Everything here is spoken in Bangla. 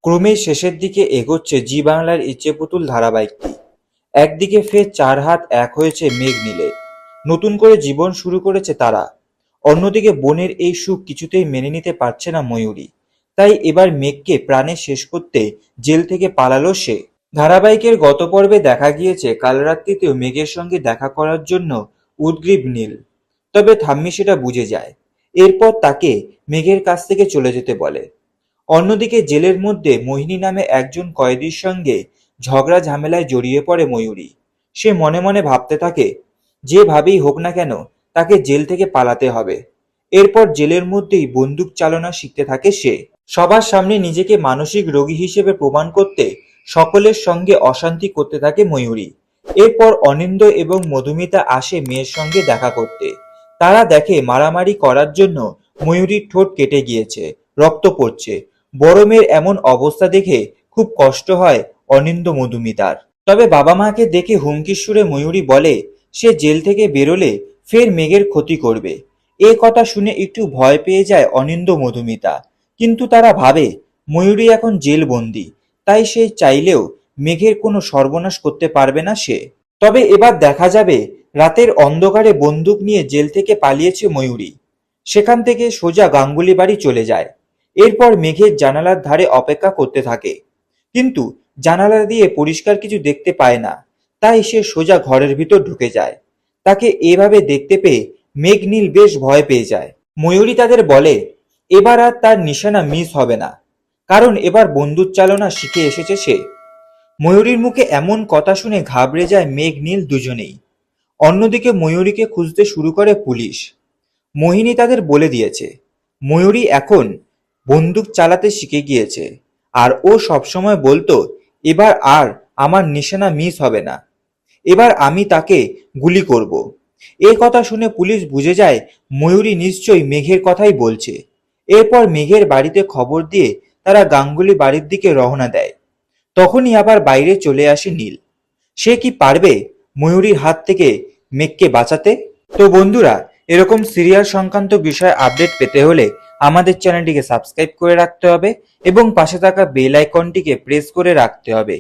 ক্রমেই শেষের দিকে এগোচ্ছে জি বাংলার ইচ্ছেপুতুল ধারাবাহিকটি। একদিকে ফের চার হাত এক হয়েছে মেঘ নীলে, নতুন করে জীবন শুরু করেছে তারা। অন্যদিকে বোনের এই সুখ কিছুতেই মেনে নিতে পারছে না ময়ূরী, তাই এবার মেঘকে প্রাণে শেষ করতে জেল থেকে পালালো সে। ধারাবাহিকের গত পর্বে দেখা গিয়েছে কাল রাত্রিতেও মেঘের সঙ্গে দেখা করার জন্য উদগ্রীব নীল, তবে ঠাম্মি সেটা বুঝে যায়। এরপর তাকে মেঘের কাছ থেকে চলে যেতে বলে। অন্যদিকে জেলের মধ্যে মোহিনী নামে একজন কয়েদির সঙ্গে ঝগড়া ঝামেলায় জড়িয়ে পড়ে ময়ূরী। সে মনে মনে ভাবতে থাকে, যেভাবেই হোক না কেন তাকে জেল থেকে পালাতে হবে। এরপর জেলের মধ্যেই বন্দুক চালনা শিখতে থাকে সে। সবার সামনে নিজেকে মানসিক রোগী হিসেবে প্রমাণ করতে সকলের সঙ্গে অশান্তি করতে থাকে ময়ূরী। এরপর অনিন্দ এবং মধুমিতা আসে মেয়ের সঙ্গে দেখা করতে। তারা দেখে মারামারি করার জন্য ময়ূরীর ঠোঁট কেটে গিয়েছে, রক্ত পড়ছে। বড় মেয়ের এমন অবস্থা দেখে খুব কষ্ট হয় অনিন্দ মধুমিতার। তবে বাবা মাকে দেখে হুমকির সুরে ময়ূরী বলে সে জেল থেকে বেরোলে ফের মেঘের ক্ষতি করবে। এ কথা শুনে একটু ভয় পেয়ে যায় অনিন্দ মধুমিতা, কিন্তু তারা ভাবে ময়ূরী এখন জেল বন্দী, তাই সে চাইলেও মেঘের কোনো সর্বনাশ করতে পারবে না সে। তবে এবার দেখা যাবে রাতের অন্ধকারে বন্দুক নিয়ে জেল থেকে পালিয়েছে ময়ূরী। সেখান থেকে সোজা গাঙ্গুলি বাড়ি চলে যায়। এরপর মেঘের জানালার ধারে অপেক্ষা করতে থাকে, কিন্তু জানালা দিয়ে পরিষ্কার কিছু দেখতে পায় না, তাই সে সোজা ঘরের ভিতর ঢুকে যায়। তাকে এভাবে দেখতে পেয়ে মেঘ নীল বেশ ভয় পেয়ে যায়। ময়ূরী তাদের বলে এবার আর তার নিশানা মিস হবে না, কারণ এবার বন্দুক চালনা শিখে এসেছে সে। ময়ূরীর মুখে এমন কথা শুনে ঘাবড়ে যায় মেঘ নীল দুজনেই। অন্যদিকে ময়ূরীকে খুঁজতে শুরু করে পুলিশ। মোহিনী তাদের বলে দিয়েছে ময়ূরী এখন বন্দুক চালাতে শিখে গিয়েছে, আর ও সবসময় বলতো এবার আর আমার নিশানা মিস হবে না, এবার আমি তাকে গুলি করব। এই কথা শুনে পুলিশ বুঝে যায় ময়ূরী নিশ্চয়ই মেঘের কথাই বলছে। এরপর মেঘের বাড়িতে খবর দিয়ে তারা গাঙ্গুলি বাড়ির দিকে রওনা দেয়। তখনই আবার বাইরে চলে আসে নীল। সে কি পারবে ময়ূরীর হাত থেকে মেঘকে বাঁচাতে? তো বন্ধুরা, এরকম সিরিয়াল সংক্রান্ত বিষয়ে আপডেট পেতে হলে আমাদের চ্যানেলটিকে সাবস্ক্রাইব করে রাখতে হবে এবং পাশে থাকা বেল আইকনটিকে প্রেস করে রাখতে হবে।